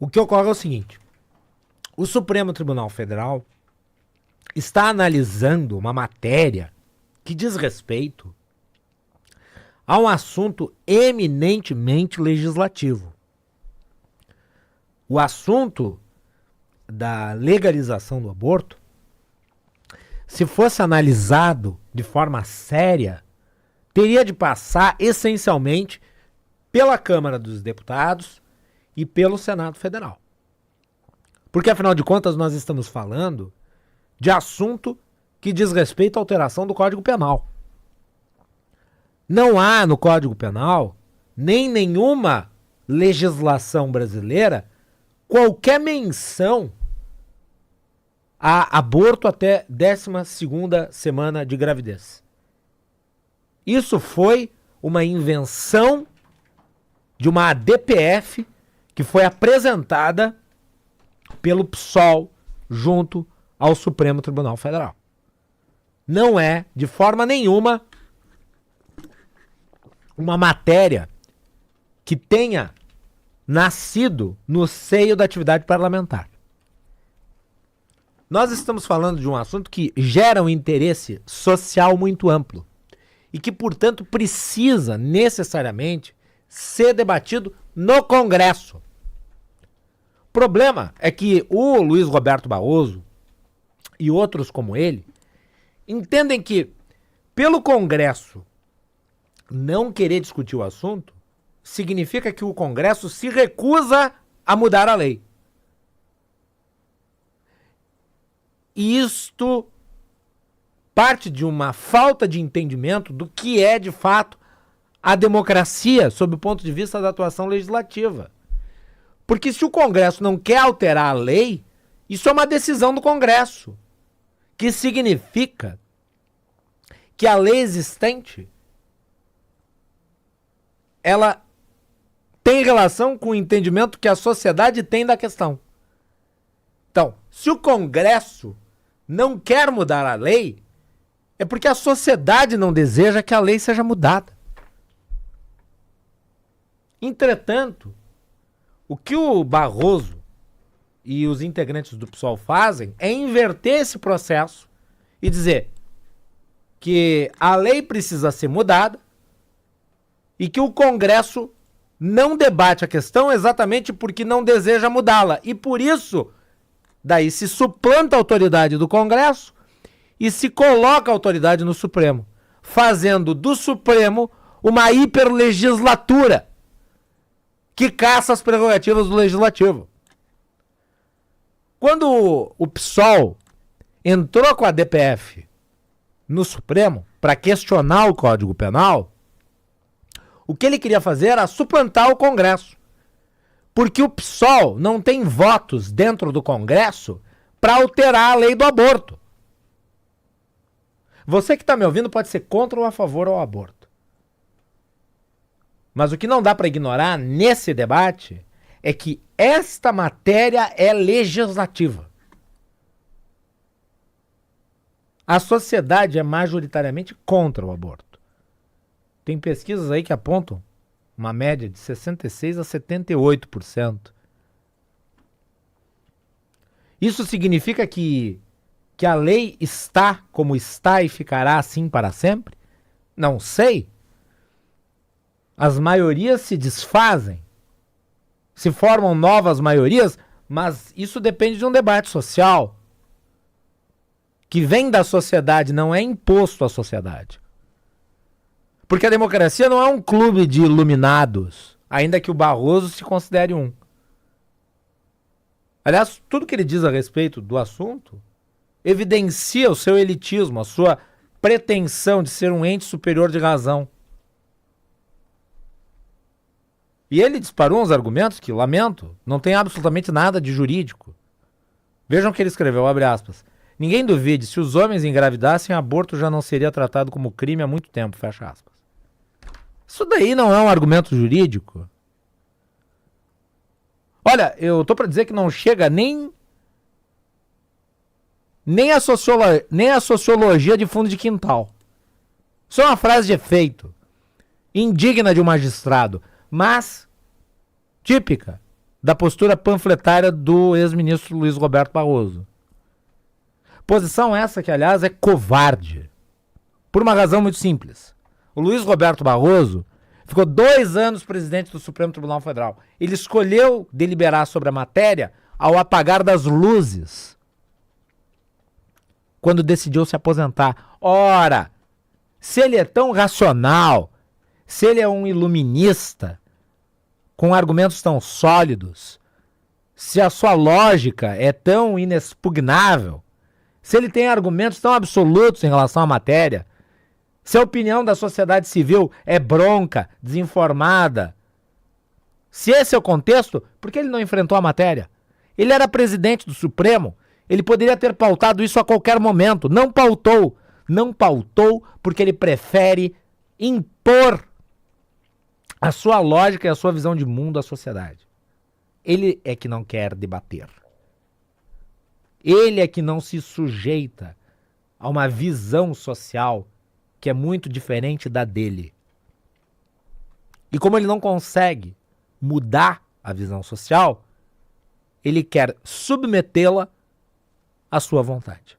O que ocorre é o seguinte: o Supremo Tribunal Federal está analisando uma matéria que diz respeito a um assunto eminentemente legislativo. O assunto da legalização do aborto, se fosse analisado de forma séria, teria de passar essencialmente pela Câmara dos Deputados e pelo Senado Federal. Porque, afinal de contas, nós estamos falando de assunto que diz respeito à alteração do Código Penal. Não há no Código Penal, nem nenhuma legislação brasileira, qualquer menção a aborto até 12ª semana de gravidez. Isso foi uma invenção de uma DPF que foi apresentada pelo PSOL junto ao Supremo Tribunal Federal. Não é, de forma nenhuma, uma matéria que tenha nascido no seio da atividade parlamentar. Nós estamos falando de um assunto que gera um interesse social muito amplo e que, portanto, precisa necessariamente ser debatido no Congresso. O problema é que o Luiz Roberto Barroso e outros como ele entendem que, pelo Congresso não querer discutir o assunto, significa que o Congresso se recusa a mudar a lei. E isto parte de uma falta de entendimento do que é, de fato, a democracia sob o ponto de vista da atuação legislativa. Porque se o Congresso não quer alterar a lei, isso é uma decisão do Congresso, que significa que a lei existente ela tem relação com o entendimento que a sociedade tem da questão. Então, se o Congresso não quer mudar a lei, é porque a sociedade não deseja que a lei seja mudada. Entretanto, o que o Barroso e os integrantes do PSOL fazem é inverter esse processo e dizer que a lei precisa ser mudada e que o Congresso não debate a questão exatamente porque não deseja mudá-la. E por isso, daí se suplanta a autoridade do Congresso e se coloca a autoridade no Supremo, fazendo do Supremo uma hiperlegislatura que caça as prerrogativas do Legislativo. Quando o PSOL entrou com a DPF no Supremo para questionar o Código Penal, o que ele queria fazer era suplantar o Congresso. Porque o PSOL não tem votos dentro do Congresso para alterar a lei do aborto. Você que está me ouvindo pode ser contra ou a favor ao aborto. Mas o que não dá para ignorar nesse debate é que esta matéria é legislativa. A sociedade é majoritariamente contra o aborto. Tem pesquisas aí que apontam uma média de 66% a 78%. Isso significa que a lei está como está e ficará assim para sempre? Não sei. As maiorias se desfazem, se formam novas maiorias, mas isso depende de um debate social que vem da sociedade, não é imposto à sociedade. Porque a democracia não é um clube de iluminados, ainda que o Barroso se considere um. Aliás, tudo que ele diz a respeito do assunto evidencia o seu elitismo, a sua pretensão de ser um ente superior de razão. E ele disparou uns argumentos que, lamento, não tem absolutamente nada de jurídico. Vejam o que ele escreveu, abre aspas. Ninguém duvide, se os homens engravidassem, aborto já não seria tratado como crime há muito tempo, fecha aspas. Isso daí não é um argumento jurídico. Olha, eu tô para dizer que não chega nem a sociologia de fundo de quintal. Isso é uma frase de efeito, indigna de um magistrado, mas típica da postura panfletária do ex-ministro Luiz Roberto Barroso. Posição essa que, aliás, é covarde. Por uma razão muito simples. O Luiz Roberto Barroso ficou 2 anos presidente do Supremo Tribunal Federal. Ele escolheu deliberar sobre a matéria ao apagar das luzes, quando decidiu se aposentar. Ora, se ele é tão racional, se ele é um iluminista, com argumentos tão sólidos, se a sua lógica é tão inexpugnável, se ele tem argumentos tão absolutos em relação à matéria, se a opinião da sociedade civil é bronca, desinformada, se esse é o contexto, por que ele não enfrentou a matéria? Ele era presidente do Supremo, ele poderia ter pautado isso a qualquer momento. Não pautou. Não pautou porque ele prefere impor a sua lógica e a sua visão de mundo à sociedade. Ele é que não quer debater. Ele é que não se sujeita a uma visão social que é muito diferente da dele. E como ele não consegue mudar a visão social, ele quer submetê-la à sua vontade.